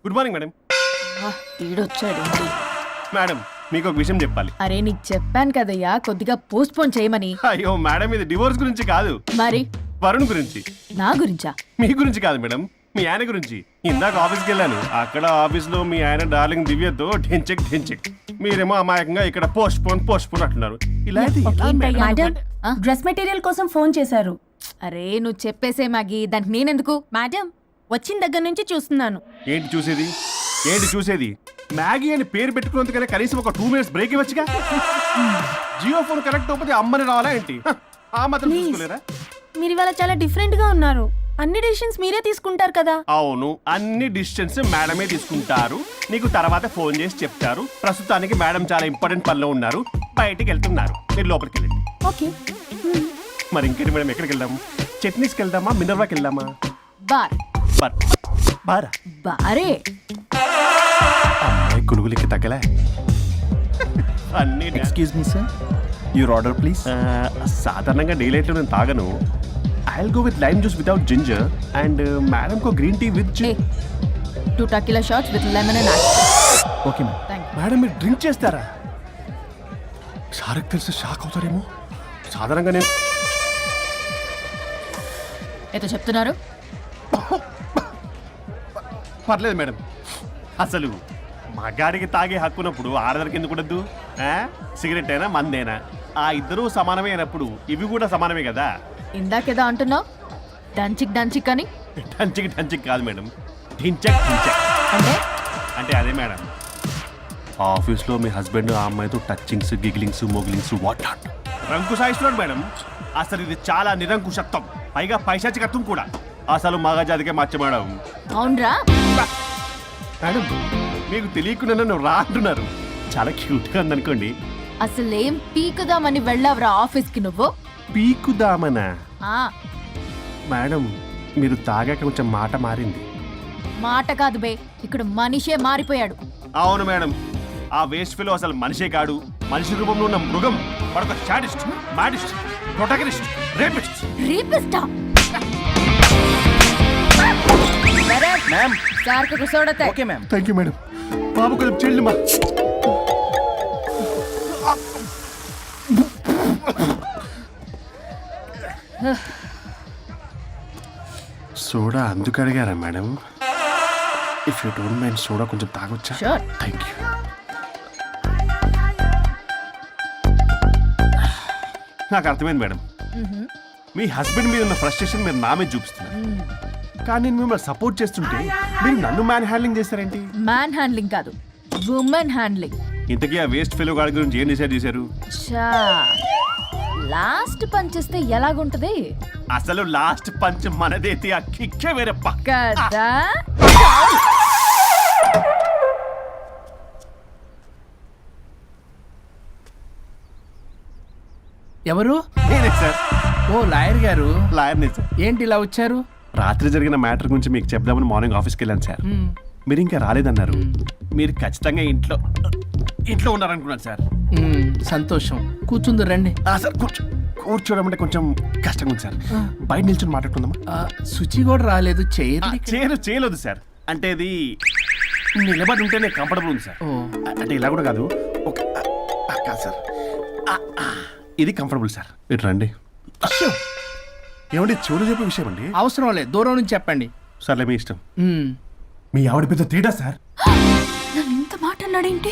Good morning madam. వీడొచ్చాడు. Madam మీకు ఒక విషయం చెప్పాలి. అరే నీకు చెప్పాను కదయ్యా కొద్దిగా పోస్ట్ పోన్ చేయమని. అయ్యో మేడం, ఇది డివోర్స్ గురించి కాదు, మరి వరుణ్ గురించి. నా గురించా? మీ గురించి కాదు మేడం, మీ ఆయన గురించి. ఇందాక ఆఫీస్కి వెళ్ళాను. అక్కడ ఆఫీస్లో మీ ఆయన డార్లింగ్ దివ్యతో ఢెంచెక్. మీరేమో అమాయకంగా ఇక్కడ పోస్ట్ పోన్ అంటున్నారు. ఇలా అయితే ఎలా మేడం? మేడం డ్రెస్ మెటీరియల్ కోసం ఫోన్ చేశారు. అరే నువ్వు చెప్పేసే మ్యాగీ, దానికి నేనెందుకు? మేడం వచ్చిన దగ్గర నుంచి చూస్తున్నాను. ఏంటి చూసేది? మ్యాగీ అని పేరు పెట్టుకున్నందుకనే కనీసం ఒక 2 minutes బ్రేక్ ఇవ్వచ్చుగా. జియో ఫోన్ కనెక్ట్ అవ్వకపోతే అమ్మని రావాలా ఏంటి? ఆ మాత్రం చూసుకోలేరా? మీరు ఇవాళ చాలా డిఫరెంట్ గా ఉన్నారు. అన్ని డిసిషన్స్ మీరే తీసుకుంటారు కదా. అవును, అన్ని డిసిషన్స్ మేడమే తీసుకుంటారు. నీకు తర్వాత ఫోన్ చేసి చెప్తారు. ప్రస్తుతానికి మేడం చాలా ఇంపార్టెంట్ పనిలో ఉన్నారు, బయటికి వెళ్తున్నారు. మీరు లోపలికి వెళ్ళండి. ఓకే. మరి ఇంకేంటి మేడం, ఎక్కడికి వెళ్దాం? చట్నీస్కి వెళ్దామా, మినర్వాకి వెళ్దామా? బార్. బారా? బారే. అమ్మాయి కులుగులకి తగ్గలే. అన్ని excuse me sir, your order please. సాధారణంగా డే లైట్లో నేను తాగను. I'll go with lime juice without ginger and madam కో green tea with 2 tequila shots with lemon and ice. Okay ma'am. Thank you. Madam మీరు డ్రింక్ చేస్తారా? సార్కి తెలిసి shock అవుతారేమో. సాధారణంగా నేను ఏదో చెప్తున్నారు. పర్లేదు మేడం. అసలు మగాడికి తాగే హక్కున్నప్పుడు ఆడదరికి ఎందుకు ఉండద్దు? సిగరెట్ అయినా మందేనా ఆ ఇద్దరూ సమానమే అయినప్పుడు ఇవి కూడా సమానమే కదా. ఇందాకేదో అంటున్నావు, డంచిక్ అని. డంచిక్ కాదు మేడం, ఢించక్. అంటే అంటే అదే మేడం, ఆఫీస్లో మీ హస్బెండ్ ఆ అమ్మాయితో టచ్చింగ్స్, గిగ్లింగ్స్, మోగిలింగ్స్ వాట్ నాట్ రంకు సాయిస్తున్నాడు మేడం. అసలు ఇది చాలా నిరంకుశత్వం, పైగా పైశాచికత్వం కూడా. అసలు మగజాతికే మచ్చ మేడం. అవునరా? మేడం మీకు తెలియకుండా నన్ను రా అంటున్నారు. చాలా క్యూట్గా ఉందనుకోండి. అసలేం పీకుదామని వెళ్ళావురా ఆఫీస్కి నువ్వు? పీకుదామనా? ఆ మేడం మీరు తాగాక కొంచెం మాట మారింది. మాట కాదు బే, ఇక్కడ మనిషే మారిపోయాడు. అవును మేడం, ఆ వేస్ట్ ఫెలో అసలు మనిషే కాడు. మనిషి రూపంలో ఉన్న మృగం. మరొక శాడిస్ట్, మాడిస్ట్, ప్రొటగనిస్ట్, రేపిస్ట్. రీపిస్టా? మ్యామ్. సార్కి కూర్చోడతే. Okay ma'am. Thank you madam. బాబు కొంచెం చెల్లి మా సోడా అందుకు అడిగారా మేడం? If you don't mind soda కొంచెం తాగొచ్చా? Sure. Thank you. నాకు అర్థమైంది మేడం. మీ హస్బెండ్ మీద ఉన్న ఫ్రస్ట్రేషన్ మీరు నా మీద చూపిస్తున్నారు. కానీ నేను మిమ్మల్ని సపోర్ట్ చేస్తుంటే మీరు నన్ను మ్యాన్ హ్యాండ్లింగ్ చేస్తారేంటి? మ్యాన్ హ్యాండ్లింగ్ కాదు, ఉమెన్ హ్యాండ్లింగ్. ఇంతకీ ఆ వేస్ట్ ఫెలో గాడి గురించి ఏం డిసైడ్ చేశారు? లాస్ట్ పంచ్ ఇస్తే ఎలాగుంటది? అసలు లాస్ట్ పంచ్ మనదైతే ఆ కిక్కే వేరే పక్క. కదా ఎవరు? నేనే సార్, ఓ లాయర్ గారు. లాయర్నే సార్. ఏంటి ఇలా వచ్చారు? రాత్రి జరిగిన మ్యాటర్ గురించి మీకు చెప్దామని మార్నింగ్ ఆఫీస్కి వెళ్ళాను సార్. మీరు ఇంకా రాలేదన్నారు. మీరు ఖచ్చితంగా ఇంట్లో ఉన్నారనుకున్నాను సార్. సంతోషం. కూర్చుంది రండి. సార్ కూర్చోవడం అంటే కొంచెం కష్టంగా ఉంది సార్. బయట నిల్చొని మాట్లాడుకుందామా? శుచి కూడా రాలేదు. చేయలేదు సార్. అంటే ఇది నిలబడి ఉంటేనే కంఫర్టబుల్ ఉంది సార్. అంటే ఇలా కూడా కాదు, కాదు సార్, ఇది కంఫర్టబుల్ సార్. ఇటు రండి. ఏమండి చెవులు చెప్పే విషయం అండి. అవసరం లేదు, దూరం నుంచి చెప్పండి. సర్లే మీ ఇష్టం. మీ ఆవిడ పెద్ద తేడా సార్. నన్ను ఇంత మాట అన్నాడేంటి?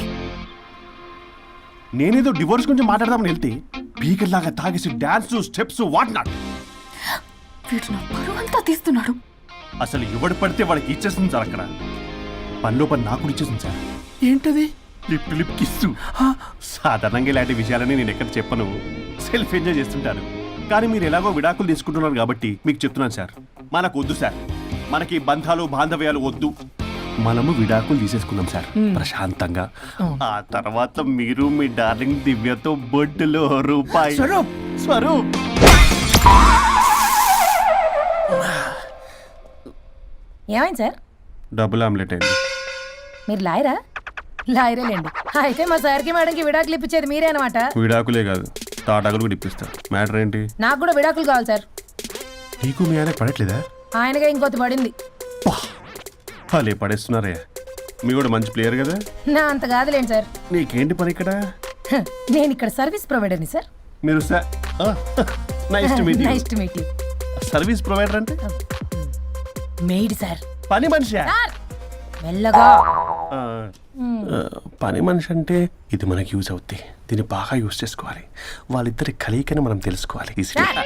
నేనేదో డివోర్స్ గురించి మాట్లాడదామని వెళ్తే పీకర్ లాగా తాగేసి డాన్స్, స్టెప్స్ వాట్ నాట్. వీడు నా పరువు అంతా తీస్తున్నాడు. అసలు ఎవడు పడితే వాడికి ఇచ్చేస్తుంది సార్. అక్కడ పనిలో పని నాకు ఇచ్చేస్తుంది సార్. ఏంటది? Lip kiss. సాధారణంగా ఇలాంటి విషయాలని నేను ఎక్కడ చెప్పను, సెల్ఫ్ ఎంజాయ్ చేస్తుంటాను. కానీ మీరు ఎలాగో విడాకులు తీసుకుంటున్నారు కాబట్టి మీకు చెప్తున్నాను సార్, మనకు వద్దు సార్. మనకి బంధాలు బాంధవ్యాలు వద్దు. మనము విడాకులు తీసేసుకుందాం సార్ ప్రశాంతంగా. ఆ తర్వాత మీరు మీ డార్లింగ్ దివ్యతో బొడ్డులో రూపాయి. స్వరూప్ ఏమైంది సార్? డబుల్ ఆమ్లెట్ అయింది. మీరు లాయరా? లాయరేలేండి. అయితే మా సార్కి మేడంకి విడాకులు ఇప్పించేది మీరే అనమాట. విడాకులే కాదు, తాటాకులు కూడా ఇప్పిస్తారు. మ్యాటర్ ఏంటి? నాకు కూడా విడాకులు కావాలి సార్. నీకు మీ ఆయన పడట్లేదా? ఆయనగా ఇంకొంత పడింది. వాళ్ళే పడేస్తున్నారే. మీ కూడా మంచి ప్లేయర్ కదా. నా అంత కాదులేండి సార్. నీకేంటి పని ఇక్కడ? హ, నేను ఇక్కడ సర్వీస్ ప్రొవైడర్ని సార్. మీరు nice to meet nice to meet you. Service provider అంటే మెయిడ్ సార్. పని మనిషి. సార్ మెల్లగా. పని మనిషి అంటే ఇది మనకి యూజ్ అవుద్ది. దీన్ని బాగా యూజ్ చేసుకోవాలి. వాళ్ళిద్దరి కలయికని మనం తెలుసుకోవాలి. సార్,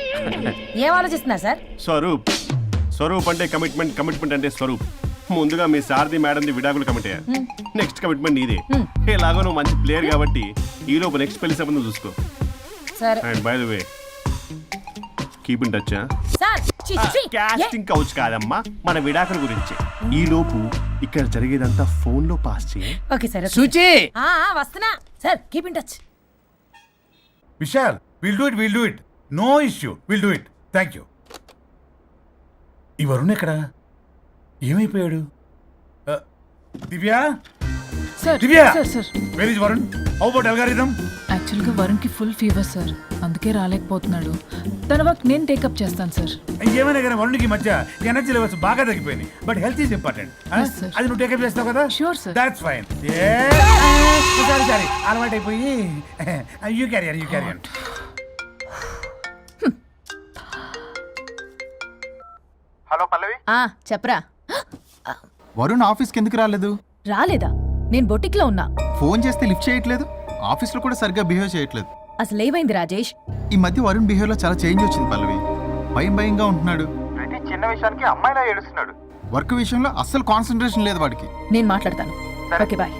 ఏం ఆలోచిస్తున్నారు సార్? స్వరూప్ అంటే కమిట్మెంట్, కమిట్మెంట్ అంటే స్వరూప్. ముందుగా మీ సారథి మేడంది విడాకులు కమిట్ అయ్యారు. నెక్స్ట్ కమిట్మెంట్ నీదే. ఎలాగో నువ్వు మంచి ప్లేయర్ కాబట్టి ఈ లోపు నెక్స్ట్ పెళ్లి సంబంధం చూసుకో. సరే and by the way keep in touch. Sir. Casting couch కాదమ్మా, మన విడాకుల గురించి. ఈ లోపు ఇక్కడ జరిగేదంతా ఫోన్ లో పాస్ చేయి. Okay sir. సూచి వస్తున్నా sir. Keep in touch. Vishal, we'll do it. No issue. We'll do it. Thank you. ఈ వరుణ్ ఎక్కడ? ఏమైపోయాడు? Divya, sir Divya, sir sir where is Varun? How about algorithm? యాక్చువల్గా వరుణ్కి ఫుల్ ఫీవర్ సార్, అందుకే రాలేకపోతున్నాడు. తన వర్క్ నేను టేకప్ చేస్తాను సార్. ఏమైనా కానీ వరుణ్కి ఈ మధ్య ఎనర్జీ లెవెల్స్ బాగా తగ్గిపోయినాయి. But health is important. Yes, sir. అది నువ్వు టేకప్ చేస్తావు కదా? Sure, sir. That's fine. Sorry అలవాటు అయిపోయి. You carrier. హలో పల్లవి, చెప్పరా. వరుణ్ ఆఫీస్కి ఎందుకు రాలేదు? రాలేదా? నేను బొటిక్లో ఉన్నా. ఫోన్ చేస్తే లిఫ్ట్ చేయట్లేదు, ఆఫీస్లో కూడా సరిగ్గా బిహేవ్ చేయట్లేదు. అసలు ఏమైంది రాజేష్? ఈ మధ్య వరుణ్ బిహేవ్లో చాలా చేంజ్ వచ్చింది పల్లవి. భయంగా ఉంటున్నాడు. ప్రతి చిన్న విషయానికి అమ్మాయిలా ఏడుస్తున్నాడు. వర్క్ విషయంలో అస్సలు కాన్సన్ట్రేషన్ లేదు వాడికి. నేను మాట్లాడతాను. Okay bye.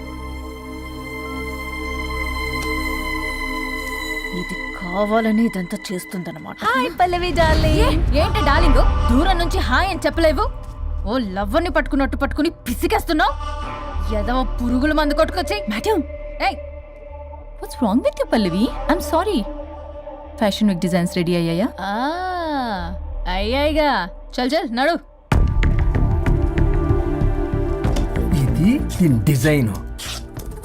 ఇది కావాలని ఇదంతా చేస్తుందన్నమాట. Hi Pallavi darling. ఏంటి డార్లింగ్, దూరం నుంచి హాయ్ అని చెప్పలేవు? ఓ లవ్వర్ని పట్టుకున్నట్టు పట్టుకుని పిసికేస్తున్నావు. ఏదో పురుగుల మందు కొట్టుకొచ్చి. మేడం, ఏయ్, what's wrong with you Pallavi? I'm sorry. Fashion week designs ready అయ్యాయా? అయ్యాయిగా. చల్ నడు. ఇది దీని డిజైన్.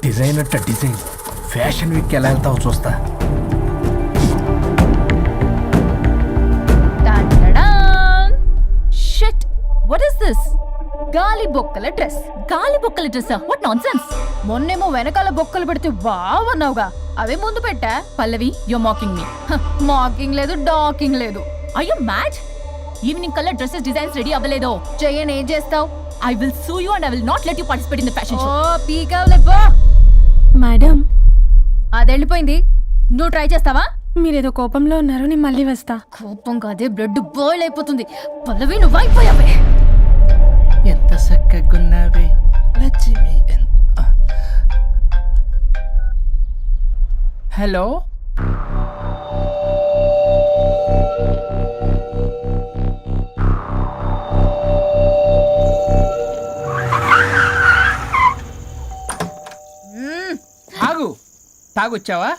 డిజైన్ అట్ట డిజైన్. ఫ్యాషన్ వీక్ ఎలా వెళ్తావు చూస్తా. Shit, what is this? గాలి బొక్కల డ్రెస్. గాలి బొక్కల డ్రెస్? What nonsense. మొన్నేమో వెనకాల బొక్కలు పెడితే వావ్ అన్నావుగా, అవే ముందు పెట్టా. Pallavi, you mocking me. Mocking లేదు, డాకింగ్ లేదు. Are you mad? ఈవినింగ్ కల్లా డ్రెస్సెస్ డిజైన్స్ రెడీ అవ్వలేదో? చెయ్యని ఏం చేస్తావు? I will sue you and I will not let you participate in the fashion show. ఓ పీకావులే పో. మేడం, అది వెళ్ళిపోయింది. నువ్వు ట్రై చేస్తావా? మీరేదో కోపంలో ఉన్నారు, నేను మళ్ళీ వస్తా. కోపం కాదే, బ్లడ్ బాయిల్ అయిపోతుంది. పల్లవి నువ్వు అయిపోయావే. ఎంత చక్కగున్నావే లక్ష్మి. హలో, ఆగు. తాగొచ్చావా?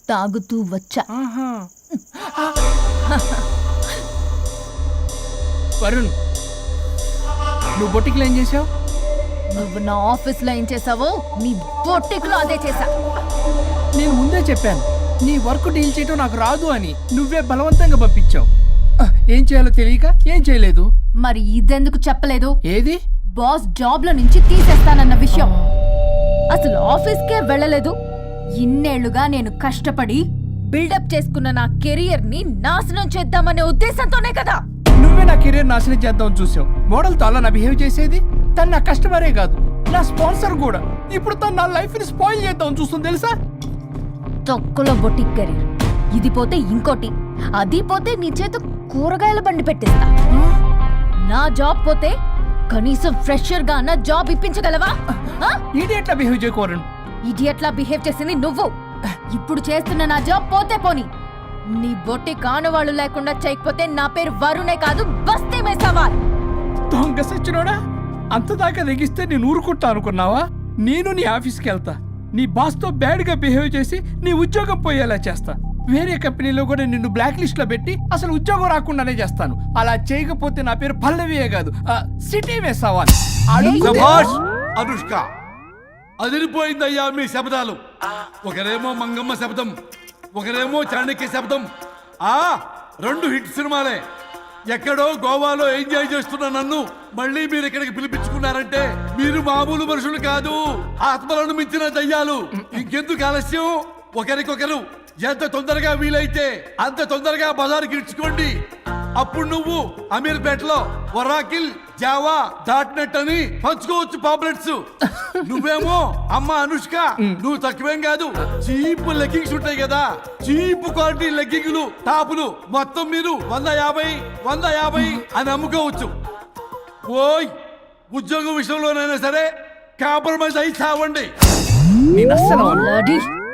తాగుతూ వచ్చా. వరుణ్, నువ్వు బొటిక్లో ఏం చేసావు? నువ్వు నా ఆఫీస్ లో ఏం చేసావో నీ బొట్టిక్ లో అదే చేసా. నేను ముందే చెప్పాను నీ వర్క్ డీల్ చేయటం నాకు రాదు అని. నువ్వే బలవంతంగా పంపించావు. ఏం చేయాలో తెలియక ఏం చేయలేదు. మరి ఇదెందుకు చెప్పలేదు? ఏది? బాస్ జాబ్ లో నుంచి తీసేస్తానన్న విషయం. అసలు ఆఫీస్కే వెళ్ళలేదు. ఇన్నేళ్లుగా నేను కష్టపడి బిల్డప్ చేసుకున్న నా కెరియర్ ని నాశనం చేద్దామనే ఉద్దేశంతోనే కదా. నువ్వే నా కెరీర్ నాశనం చేద్దామని చూసావు. మోడల్తో అలా నా బిహేవ్ చేసేది. తను నా కస్టమరే కాదు, నా స్పాన్సర్ కూడా. ఇప్పుడు తను నా లైఫ్ ని స్పాయిల్ చేద్దామని చూస్తుంది తెలుసా? తొక్కలో బొటిక్ కెరీర్. ఇది పోతే ఇంకోటి, అది పోతే నీ చేత కూరగాయల బండి పెట్టిస్తా. నా జాబ్ పోతే కనీసం ఫ్రెషర్ గా నా జాబ్ ఇప్పించగలవా? ఇడియట్లా బిహేవ్ చేయకూడదు. ఇడియట్లా బిహేవ్ చేసింది నువ్వు. ఇప్పుడు చేస్తున్న నా జాబ్ పోతే పోని. నీ బొట్టి కానువాళ్ళు లేకుండా చేయకపోతే నా పేరు వరుణే కాదు, బస్తీ మే సవాల్. దొంగ సచ్చినోడా, అంతదాకా తెగిస్తే నేను ఊరుకుంటా అనుకున్నావా? నేను నీ ఆఫీస్కి వెళ్తా, నీ బాస్తో బ్యాడ్గా బిహేవ్ చేసి నీ ఉద్యోగం పోయేలా చేస్తా. వేరే కంపెనీలో కూడా నిన్ను బ్లాక్ లిస్ట్ లో పెట్టి అసలు ఉద్యోగం రాకుండానే చేస్తాను. అలా చేయకపోతే నా పేరు పల్లవియే కాదు, సిటీ మే సవాల్. అనుష్క, అదిరిపోయిందయ్యా మీ శబ్దాలు. ఒకరేమో మంగమ్మ శబ్దం, ఒకరేమో చాణక్య శబ్దం. 2 హిట్ సినిమాలే. ఎక్కడో గోవాలో ఎంజాయ్ చేస్తున్న నన్ను మళ్ళీ మీరు ఇక్కడికి పిలిపించుకున్నారంటే మీరు మామూలు మనుషులు కాదు, ఆత్మలను మించిన దయ్యాలు. ఇంకెందుకు ఆలస్యం, ఒకరికొకరు ఎంత తొందరగా వీలైతే అంత తొందరగా బజారుకి ఇడ్చుకోండి. అప్పుడు నువ్వు అమీర్పేటలో వరాకిల్ జావా డాట్ అని పంచుకోవచ్చు పాంప్లెట్స్. నువ్వేమో అమ్మ అనుష్క, నువ్వు తక్కువేం కాదు. చీప్ లెగ్గింగ్స్ ఉంటాయి కదా, చీప్ క్వాలిటీ లెగ్గింగ్లు టాపులు మొత్తం మీరు 150 అని అమ్ముకోవచ్చు. ఓయ్, ఉద్యోగం విషయంలోనైనా సరే కాంప్రమైజ్ అయి చావండి. నేను అస్సలు Bloody